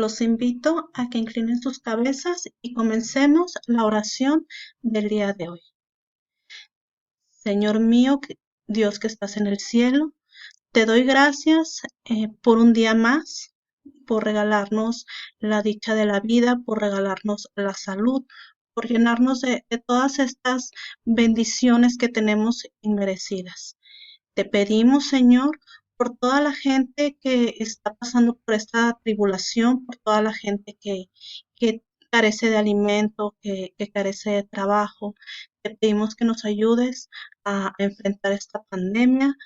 Los invito a que inclinen sus cabezas y comencemos la oración del día de hoy. Señor mío, Dios que estás en el cielo, te doy gracias por un día más, por regalarnos la dicha de la vida, por regalarnos la salud, por llenarnos de todas estas bendiciones que tenemos inmerecidas. Te pedimos, Señor, por toda la gente que está pasando por esta tribulación, por toda la gente que carece de alimento, que carece de trabajo. Te pedimos que nos ayudes a enfrentar esta pandemia,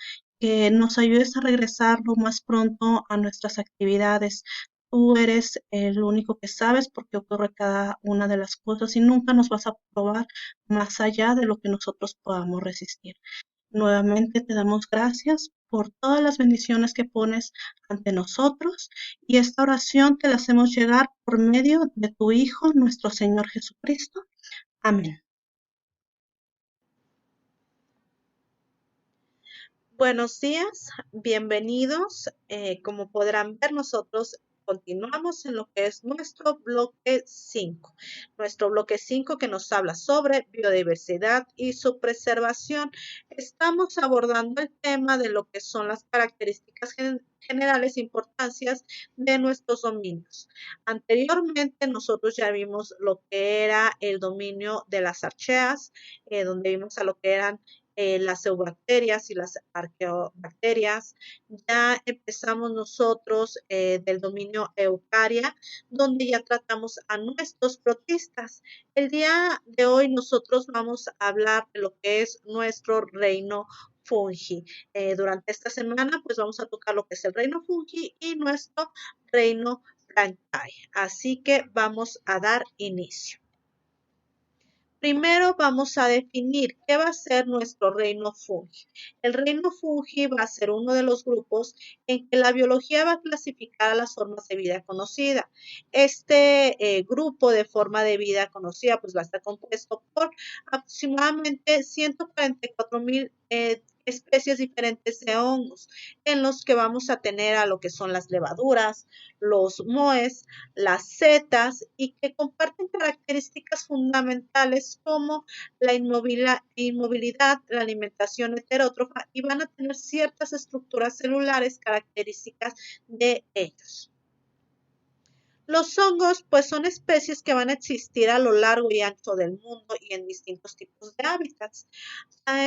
que nos ayudes a regresar lo más pronto a nuestras actividades. Tú eres el único que sabes por qué ocurre cada una de las cosas y nunca nos vas a probar más allá de lo que nosotros podamos resistir. Nuevamente te damos gracias por todas las bendiciones que pones ante nosotros y esta oración te la hacemos llegar por medio de tu Hijo, nuestro Señor Jesucristo. Amén. Buenos días, bienvenidos. Como podrán ver, nosotros continuamos en lo que es nuestro bloque 5. Nuestro bloque 5 que nos habla sobre biodiversidad y su preservación. Estamos abordando el tema de lo que son las características generales e importancias de nuestros dominios. Anteriormente nosotros ya vimos lo que era el dominio de las archeas, donde vimos a lo que eran las eubacterias y las arqueobacterias. Ya empezamos nosotros del dominio Eucaria, donde ya tratamos a nuestros protistas. El día de hoy nosotros vamos a hablar de lo que es nuestro reino fungi. Durante esta semana pues vamos a tocar lo que es el reino fungi y nuestro reino plantae. Así que vamos a dar inicio. Primero vamos a definir qué va a ser nuestro reino fungi. El reino fungi va a ser uno de los grupos en que la biología va a clasificar a las formas de vida conocida. Este grupo de forma de vida conocida pues va a estar compuesto por aproximadamente 144,000 especies diferentes de hongos, en los que vamos a tener a lo que son las levaduras, los moes, las setas y que comparten características fundamentales como la inmovilidad, la alimentación heterótrofa y van a tener ciertas estructuras celulares características de ellos. Los hongos, pues, son especies que van a existir a lo largo y ancho del mundo y en distintos tipos de hábitats.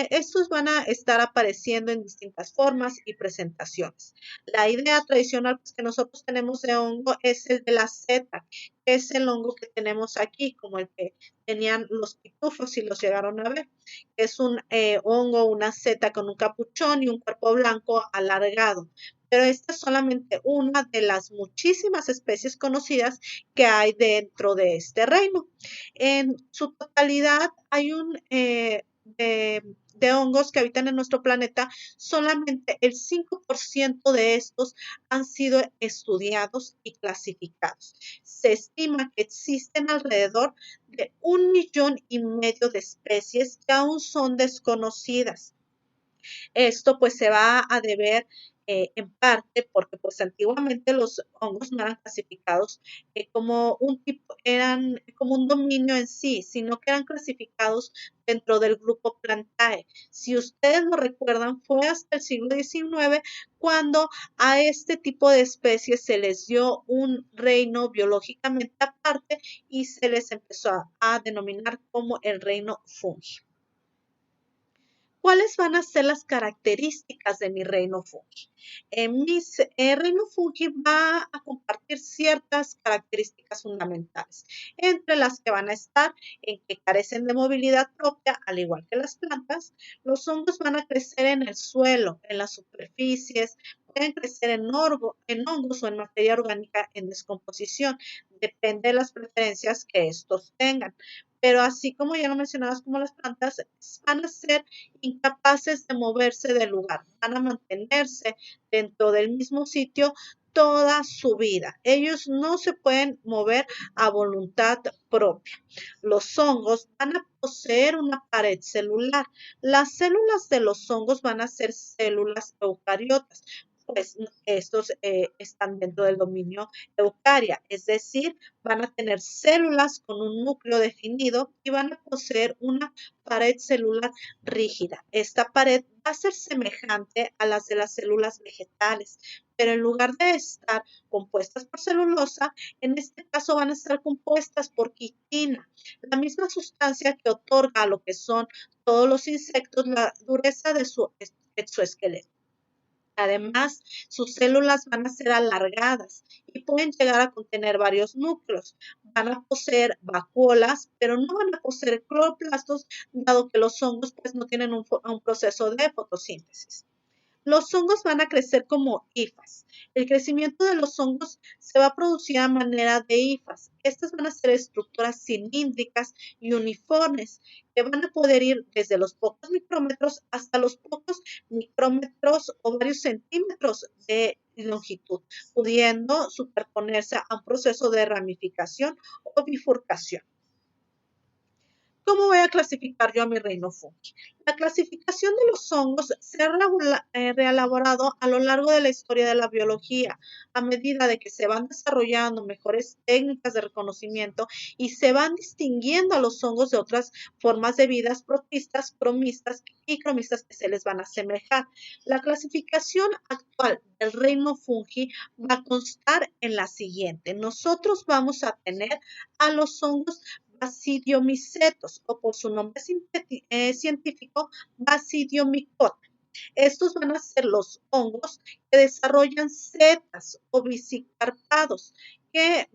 Estos van a estar apareciendo en distintas formas y presentaciones. La idea tradicional pues, que nosotros tenemos de hongo es el de la seta, que es el hongo que tenemos aquí, como el que tenían los pitufos si los llegaron a ver. Es un hongo, una seta con un capuchón y un cuerpo blanco alargado. Pero esta es solamente una de las muchísimas especies conocidas que hay dentro de este reino. En su totalidad hay de hongos que habitan en nuestro planeta, solamente el 5% de estos han sido estudiados y clasificados. Se estima que existen alrededor de 1,5 millones de especies que aún son desconocidas. Esto pues se va a deber en parte porque pues antiguamente los hongos no eran clasificados como un tipo, eran como un dominio en sí, sino que eran clasificados dentro del grupo Plantae. Si ustedes lo recuerdan, fue hasta el siglo XIX cuando a este tipo de especies se les dio un reino biológicamente aparte y se les empezó a denominar como el reino fungi. ¿Cuáles van a ser las características de mi reino fungi? Mi reino fungi va a compartir ciertas características fundamentales, entre las que van a estar en que carecen de movilidad propia, al igual que las plantas. Los hongos van a crecer en el suelo, en las superficies, pueden crecer en hongos o en materia orgánica en descomposición, depende de las preferencias que estos tengan. Pero así como ya lo mencionabas, como las plantas van a ser incapaces de moverse del lugar, van a mantenerse dentro del mismo sitio toda su vida. Ellos no se pueden mover a voluntad propia. Los hongos van a poseer una pared celular. Las células de los hongos van a ser células eucariotas. pues estos están dentro del dominio eucaria, es decir, van a tener células con un núcleo definido y van a poseer una pared celular rígida. Esta pared va a ser semejante a las de las células vegetales, pero en lugar de estar compuestas por celulosa, en este caso van a estar compuestas por quitina, la misma sustancia que otorga a lo que son todos los insectos la dureza de su exoesqueleto. Además, sus células van a ser alargadas y pueden llegar a contener varios núcleos. Van a poseer vacuolas, pero no van a poseer cloroplastos, dado que los hongos pues, no tienen un proceso de fotosíntesis. Los hongos van a crecer como hifas. El crecimiento de los hongos se va a producir a manera de hifas. Estas van a ser estructuras cilíndricas y uniformes que van a poder ir desde los pocos micrómetros hasta los pocos micrómetros o varios centímetros de longitud, pudiendo superponerse a un proceso de ramificación o bifurcación. ¿Cómo voy a clasificar yo a mi reino fungi? La clasificación de los hongos se ha reelaborado a lo largo de la historia de la biología, a medida de que se van desarrollando mejores técnicas de reconocimiento y se van distinguiendo a los hongos de otras formas de vida protistas, cromistas y cromistas que se les van a asemejar. La clasificación actual del reino fungi va a constar en la siguiente. Nosotros vamos a tener a los hongos Basidiomycetos o por su nombre científico Basidiomycota. Estos van a ser los hongos que desarrollan setas o bicicarpados de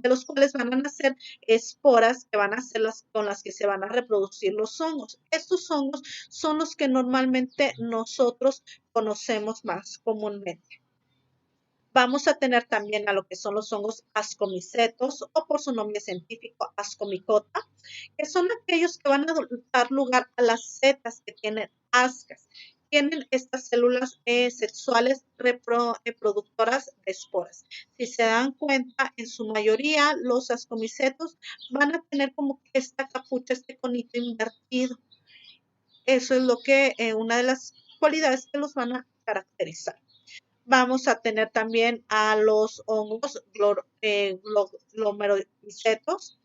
los cuales van a nacer esporas que van a ser las con las que se van a reproducir los hongos. Estos hongos son los que normalmente nosotros conocemos más comúnmente. Vamos a tener también a lo que son los hongos ascomicetos o por su nombre científico ascomicota, que son aquellos que van a dar lugar a las setas que tienen ascas. Tienen estas células sexuales reproductoras de esporas. Si se dan cuenta, en su mayoría los ascomicetos van a tener como que esta capucha, este conito invertido. Eso es lo que una de las cualidades que los van a caracterizar. Vamos a tener también a los hongos glomerulicetos,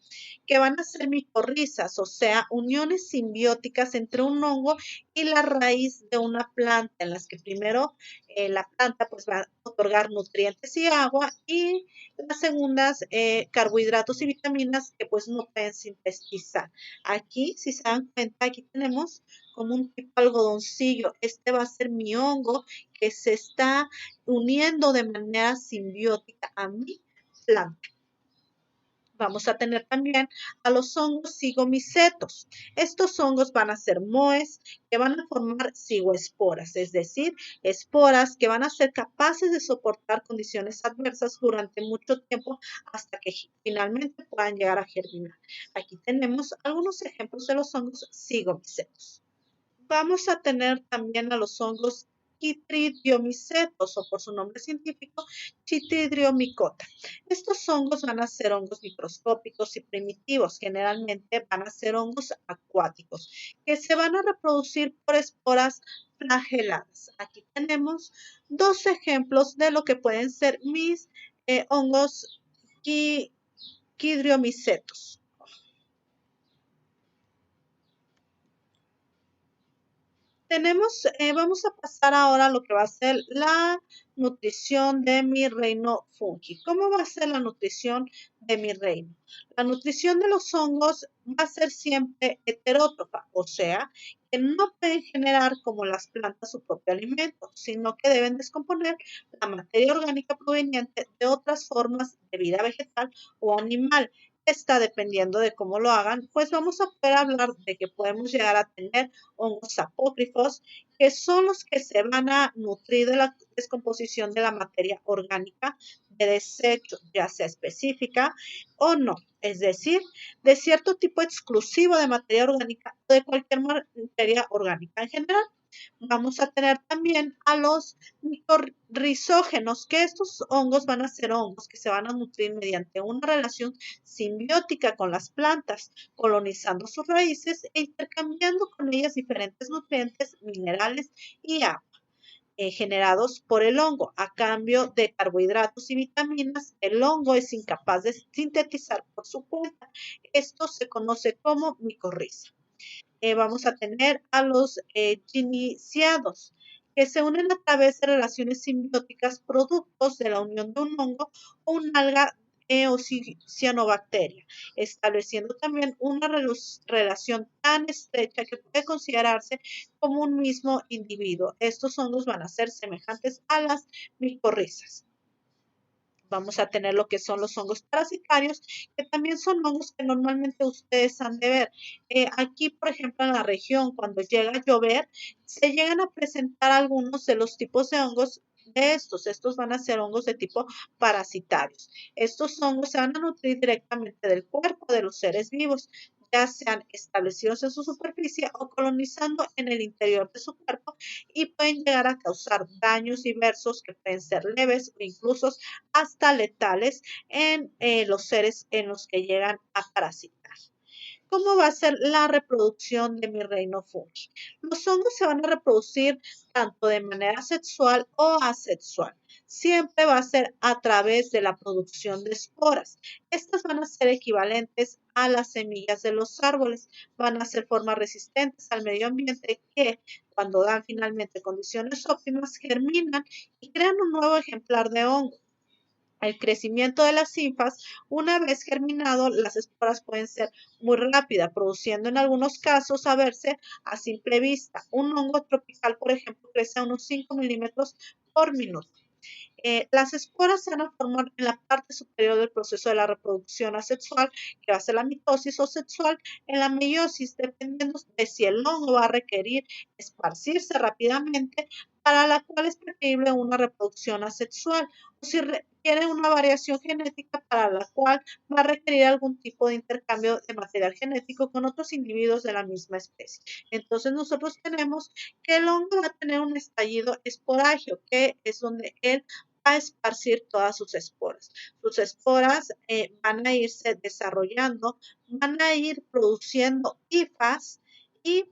que van a ser micorrizas, o sea, uniones simbióticas entre un hongo y la raíz de una planta, en las que primero la planta pues, va a otorgar nutrientes y agua, y las segundas carbohidratos y vitaminas que pues no pueden sintetizar. Aquí, si se dan cuenta, aquí tenemos como un tipo algodoncillo. Este va a ser mi hongo que se está uniendo de manera simbiótica a mi planta. Vamos a tener también a los hongos cigomicetos. Estos hongos van a ser moes que van a formar cigoesporas, es decir, esporas que van a ser capaces de soportar condiciones adversas durante mucho tiempo hasta que finalmente puedan llegar a germinar. Aquí tenemos algunos ejemplos de los hongos cigomicetos. Vamos a tener también a los hongos Chytridiomycetos o por su nombre científico Chytridiomycota. Estos hongos van a ser hongos microscópicos y primitivos, generalmente van a ser hongos acuáticos, que se van a reproducir por esporas flageladas. Aquí tenemos dos ejemplos de lo que pueden ser mis hongos Chytridiomycetos. Vamos a pasar ahora a lo que va a ser la nutrición de mi reino fungi. ¿Cómo va a ser la nutrición de mi reino? La nutrición de los hongos va a ser siempre heterótrofa, o sea, que no pueden generar como las plantas su propio alimento, sino que deben descomponer la materia orgánica proveniente de otras formas de vida vegetal o animal. Está dependiendo de cómo lo hagan, pues vamos a poder hablar de que podemos llegar a tener hongos apócrifos, que son los que se van a nutrir de la descomposición de la materia orgánica de desecho, ya sea específica o no, es decir, de cierto tipo exclusivo de materia orgánica o de cualquier materia orgánica en general. Vamos a tener también a los micorrizógenos, que estos hongos van a ser hongos que se van a nutrir mediante una relación simbiótica con las plantas, colonizando sus raíces e intercambiando con ellas diferentes nutrientes, minerales y agua. generados por el hongo. A cambio de carbohidratos y vitaminas, el hongo es incapaz de sintetizar por su cuenta. Esto se conoce como micorriza. Vamos a tener a los giniciados, que se unen a través de relaciones simbióticas productos de la unión de un hongo o un alga o cianobacteria, estableciendo también una relación tan estrecha que puede considerarse como un mismo individuo. Estos hongos van a ser semejantes a las micorrizas. Vamos a tener lo que son los hongos parasitarios, que también son hongos que normalmente ustedes han de ver. Aquí, por ejemplo, en la región, cuando llega a llover, se llegan a presentar algunos de los tipos de hongos de estos. Estos van a ser hongos de tipo parasitarios. Estos hongos se van a nutrir directamente del cuerpo de los seres vivos, ya sean establecidos en su superficie o colonizando en el interior de su cuerpo, y pueden llegar a causar daños diversos que pueden ser leves o incluso hasta letales en los seres en los que llegan a parasitar. ¿Cómo va a ser la reproducción de mi reino fungi? Los hongos se van a reproducir tanto de manera sexual o asexual. Siempre va a ser a través de la producción de esporas. Estas van a ser equivalentes a las semillas de los árboles. Van a ser formas resistentes al medio ambiente que, cuando dan finalmente condiciones óptimas, germinan y crean un nuevo ejemplar de hongo. El crecimiento de las ninfas, una vez germinado, las esporas pueden ser muy rápidas, produciendo en algunos casos a verse a simple vista. Un hongo tropical, por ejemplo, crece a unos 5 milímetros por minuto. Las esporas se van a formar en la parte superior del proceso de la reproducción asexual, que va a ser la mitosis, o sexual en la meiosis, dependiendo de si el hongo va a requerir esparcirse rápidamente, para la cual es preferible una reproducción asexual, o si requiere una variación genética para la cual va a requerir algún tipo de intercambio de material genético con otros individuos de la misma especie. Entonces nosotros tenemos que el hongo va a tener un estallido esporágeo, que es donde él a esparcir todas sus esporas. Sus esporas van a irse desarrollando, van a ir produciendo hifas y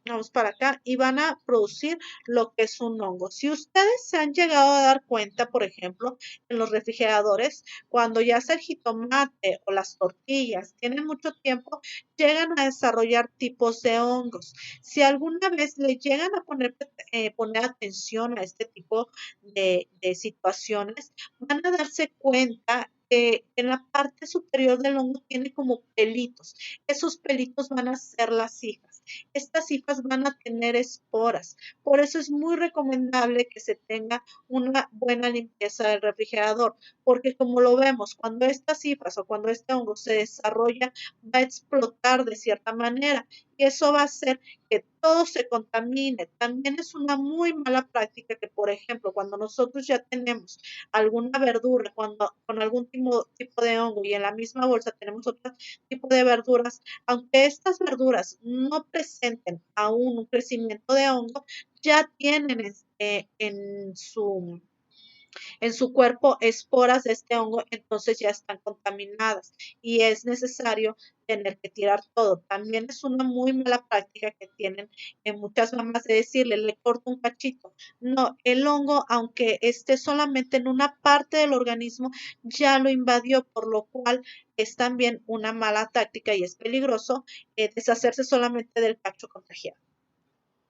vamos para acá y van a producir lo que es un hongo. Si ustedes se han llegado a dar cuenta, por ejemplo, en los refrigeradores, cuando ya sea el jitomate o las tortillas tienen mucho tiempo, llegan a desarrollar tipos de hongos. Si alguna vez le llegan a poner atención a este tipo de situaciones, van a darse cuenta que en la parte superior del hongo tiene como pelitos. Esos pelitos van a ser las hifas. Estas hifas van a tener esporas. Por eso es muy recomendable que se tenga una buena limpieza del refrigerador, porque como lo vemos, cuando estas hifas o cuando este hongo se desarrolla, va a explotar de cierta manera y eso va a hacer que todo se contamine. También es una muy mala práctica que, por ejemplo, cuando nosotros ya tenemos alguna verdura con algún tipo de hongo y en la misma bolsa tenemos otro tipo de verduras, aunque estas verduras no presenten aún un crecimiento de hongo, ya tienen en su cuerpo esporas de este hongo, entonces ya están contaminadas y es necesario tener que tirar todo. También es una muy mala práctica que tienen en muchas mamás de decirle, le corto un cachito. No, el hongo, aunque esté solamente en una parte del organismo, ya lo invadió, por lo cual es también una mala táctica y es peligroso deshacerse solamente del cacho contagiado.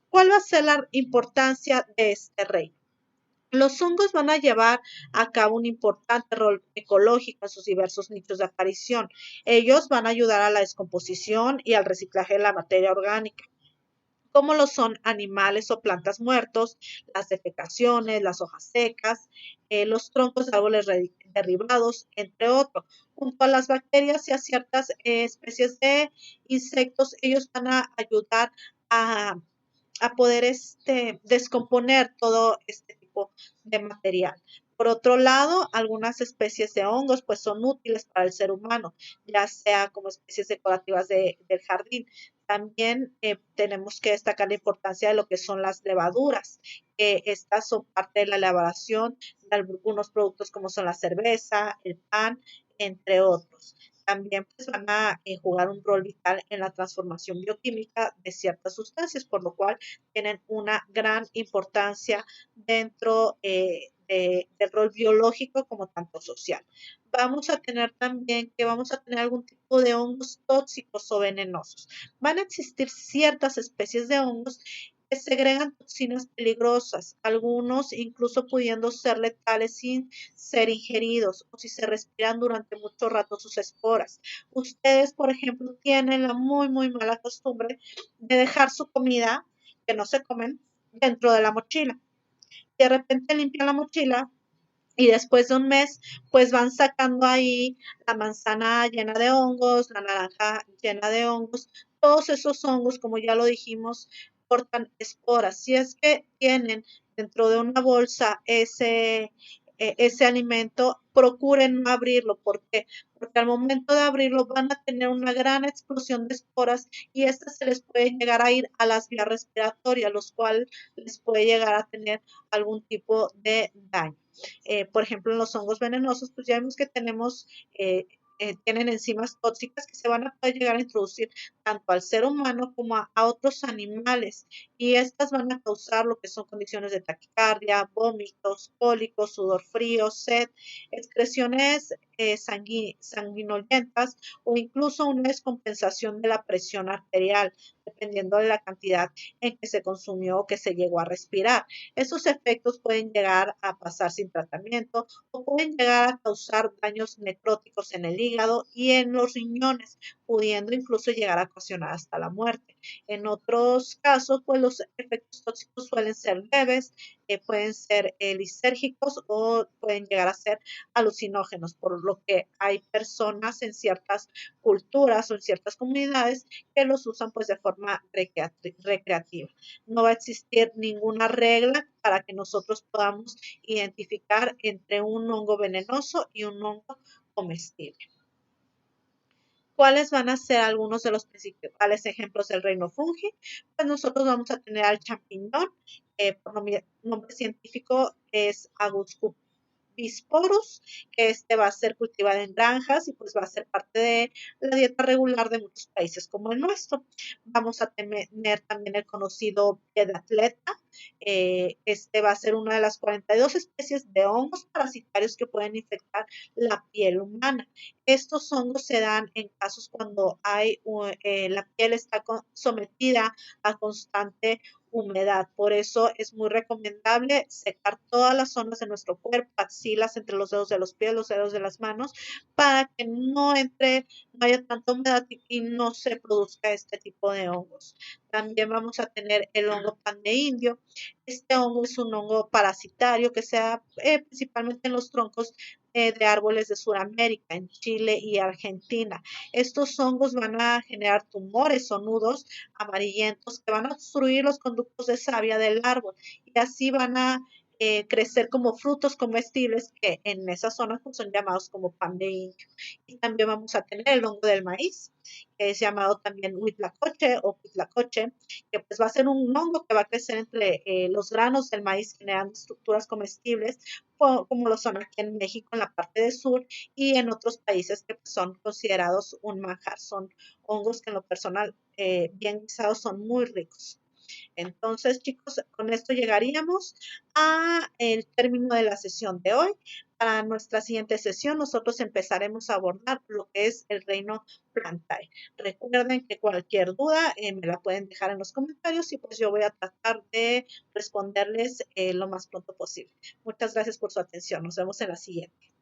¿Cuál va a ser la importancia de este reino? Los hongos van a llevar a cabo un importante rol ecológico en sus diversos nichos de aparición. Ellos van a ayudar a la descomposición y al reciclaje de la materia orgánica, como lo son animales o plantas muertos, las defecaciones, las hojas secas, los troncos de árboles derribados, entre otros. Junto a las bacterias y a ciertas especies de insectos, ellos van a ayudar a poder descomponer todo este tipo de material. Por otro lado, algunas especies de hongos pues son útiles para el ser humano, ya sea como especies decorativas del jardín. También tenemos que destacar la importancia de lo que son las levaduras. Estas son parte de la elaboración de algunos productos como son la cerveza, el pan, entre otros. También pues, van a jugar un rol vital en la transformación bioquímica de ciertas sustancias, por lo cual tienen una gran importancia dentro del rol biológico como tanto social. Vamos a tener también que vamos a tener algún tipo de hongos tóxicos o venenosos. Van a existir ciertas especies de hongos que segregan toxinas peligrosas, algunos incluso pudiendo ser letales sin ser ingeridos o si se respiran durante mucho rato sus esporas. Ustedes, por ejemplo, tienen la muy mala costumbre de dejar su comida que no se comen dentro de la mochila. De repente limpian la mochila y después de un mes, pues van sacando ahí la manzana llena de hongos, la naranja llena de hongos. Todos esos hongos, como ya lo dijimos, portan esporas. Si es que tienen dentro de una bolsa ese alimento, procuren no abrirlo. ¿Por qué? Porque al momento de abrirlo van a tener una gran explosión de esporas y estas se les puede llegar a ir a las vías respiratorias, los cuales les puede llegar a tener algún tipo de daño. Por ejemplo, en los hongos venenosos, pues ya vemos que tienen enzimas tóxicas que se van a poder llegar a introducir tanto al ser humano como a otros animales y estas van a causar lo que son condiciones de taquicardia, vómitos, cólicos, sudor frío, sed, excreciones sanguinolentas o incluso una descompensación de la presión arterial, dependiendo de la cantidad en que se consumió o que se llegó a respirar. Esos efectos pueden llegar a pasar sin tratamiento o pueden llegar a causar daños necróticos en el hígado y en los riñones, pudiendo incluso llegar a ocasionar hasta la muerte. En otros casos, pues los efectos tóxicos suelen ser leves, pueden ser lisérgicos o pueden llegar a ser alucinógenos, por lo que hay personas en ciertas culturas o en ciertas comunidades que los usan pues de forma recreativa. No va a existir ninguna regla para que nosotros podamos identificar entre un hongo venenoso y un hongo comestible. ¿Cuáles van a ser algunos de los principales ejemplos del reino fungi? Pues nosotros vamos a tener al champiñón, por nombre científico es Aguscus bisporus, que este va a ser cultivado en granjas y pues va a ser parte de la dieta regular de muchos países como el nuestro. Vamos a tener también el conocido pie de atleta. Este va a ser una de las 42 especies de hongos parasitarios que pueden infectar la piel humana. Estos hongos se dan en casos cuando la piel está sometida a constante humedad. Por eso es muy recomendable secar todas las zonas de nuestro cuerpo, axilas entre los dedos de los pies, los dedos de las manos, para que no haya tanta humedad y no se produzca este tipo de hongos. También vamos a tener el hongo pan de indio. Este hongo es un hongo parasitario que se da principalmente en los troncos de árboles de Sudamérica, en Chile y Argentina. Estos hongos van a generar tumores o nudos amarillentos que van a obstruir los conductos de savia del árbol y así van a crecer como frutos comestibles que en esa zona pues, son llamados como pan de indio. Y también vamos a tener el hongo del maíz, que es llamado también huitlacoche o huitlacoche, que pues va a ser un hongo que va a crecer entre los granos del maíz generando estructuras comestibles, como lo son aquí en México en la parte del sur y en otros países que son considerados un manjar. Son hongos que en lo personal bien guisados son muy ricos. Entonces, chicos, con esto llegaríamos a el término de la sesión de hoy. Para nuestra siguiente sesión, nosotros empezaremos a abordar lo que es el reino Plantae. Recuerden que cualquier duda me la pueden dejar en los comentarios y pues yo voy a tratar de responderles lo más pronto posible. Muchas gracias por su atención. Nos vemos en la siguiente.